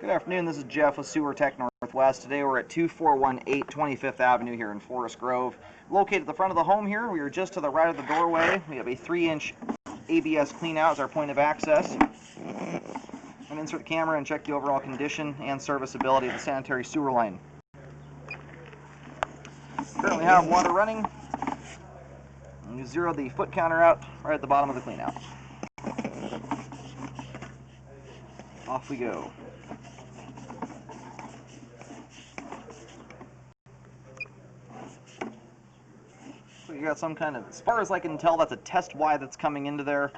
Good afternoon, this is Jeff with Sewer Tech Northwest. Today we're at 2418 25th Avenue here in Forest Grove. Located at the front of the home here, we are just to the right of the doorway. We have a 3-inch ABS clean out as our point of access. And insert the camera and check the overall condition and serviceability of the sanitary sewer line. Currently have water running. And you zero the foot counter out right at the bottom of the clean out. Off we go. So you got some kind of, as far as I can tell, that's a test Y that's coming into there.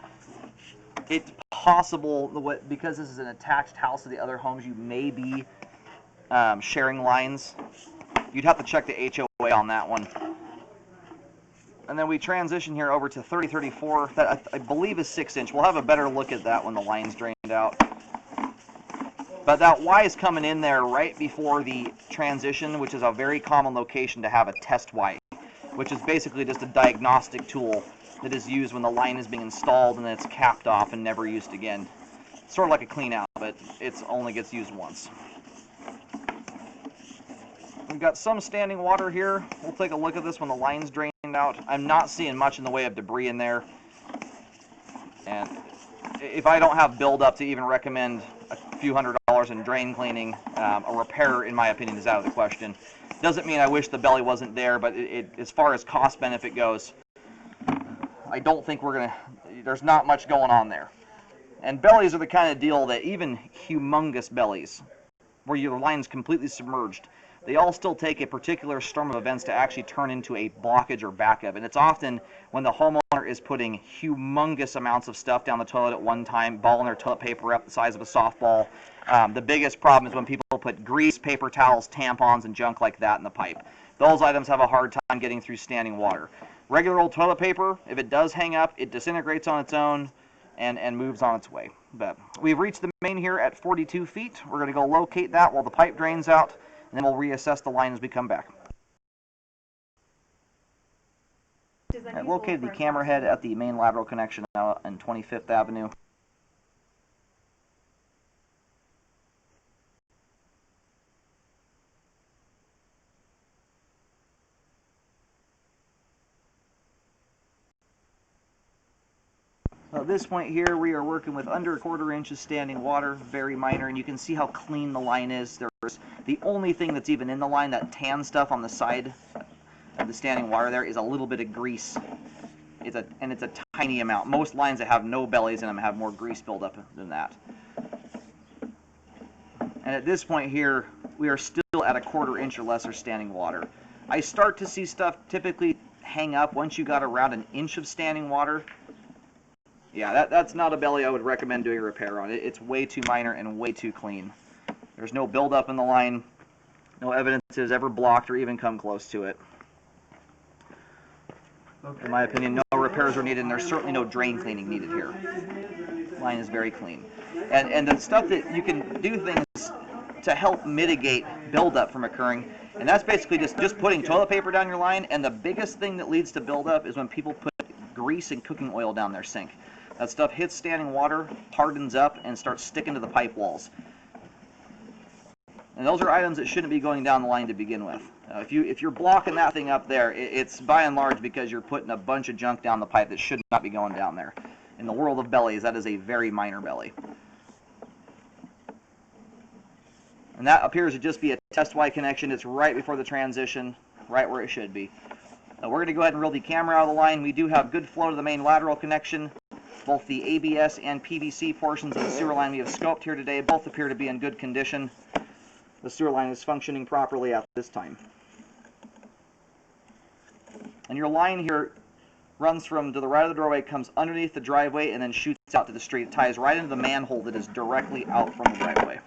It's possible, because this is an attached house to the other homes, you may be sharing lines. You'd have to check the HOA on that one. And then we transition here over to 3034, that I believe is 6-inch. We'll have a better look at that when the line's drained out. But that Y is coming in there right before the transition, which is a very common location to have a test Y, which is basically just a diagnostic tool that is used when the line is being installed and then it's capped off and never used again. It's sort of like a clean out, but it only gets used once. We've got some standing water here. We'll take a look at this when the line's drained out. I'm not seeing much in the way of debris in there. And if I don't have buildup to even recommend a few $100s in drain cleaning, a repair, in my opinion, is out of the question. Doesn't mean I wish the belly wasn't there, but as far as cost benefit goes, I don't think there's not much going on there. And bellies are the kind of deal that even humongous bellies, where your line's completely submerged, they all still take a particular storm of events to actually turn into a blockage or backup. And it's often when the homeowner is putting humongous amounts of stuff down the toilet at one time, balling their toilet paper up the size of a softball. The biggest problem is when people put grease, paper towels, tampons, and junk like that in the pipe. Those items have a hard time getting through standing water. Regular old toilet paper, if it does hang up, it disintegrates on its own and moves on its way. But we've reached the main here at 42 feet. We're going to go locate that while the pipe drains out, and then we'll reassess the line as we come back. I located the camera head at the main lateral connection out on 25th Avenue. At this point here, we are working with under 1/4 inches standing water, very minor, and you can see how clean the line is. There's the only thing that's even in the line, that tan stuff on the side of the standing water there, is a little bit of grease. It's a tiny amount. Most lines that have no bellies in them have more grease buildup than that. And at this point here, we are still at a 1/4 inch or lesser standing water. I start to see stuff typically hang up once you got around 1 inch of standing water. Yeah, that's not a belly I would recommend doing a repair on. It's way too minor and way too clean. There's no buildup in the line. No evidence it has ever blocked or even come close to it. In my opinion, no repairs are needed, and there's certainly no drain cleaning needed here. The line is very clean. And the stuff that you can do things to help mitigate buildup from occurring, and that's basically just putting toilet paper down your line. And the biggest thing that leads to buildup is when people put grease and cooking oil down their sink. That stuff hits standing water, hardens up, and starts sticking to the pipe walls. And those are items that shouldn't be going down the line to begin with. If you're blocking that thing up there, it's by and large because you're putting a bunch of junk down the pipe that should not be going down there. In the world of bellies, that is a very minor belly. And that appears to just be a test Y connection. It's right before the transition, right where it should be. We're going to go ahead and reel the camera out of the line. We do have good flow to the main lateral connection. Both the ABS and PVC portions of the sewer line we have scoped here today both appear to be in good condition. The sewer line is functioning properly at this time. And your line here runs from to the right of the doorway, comes underneath the driveway, and then shoots out to the street. It ties right into the manhole that is directly out from the driveway.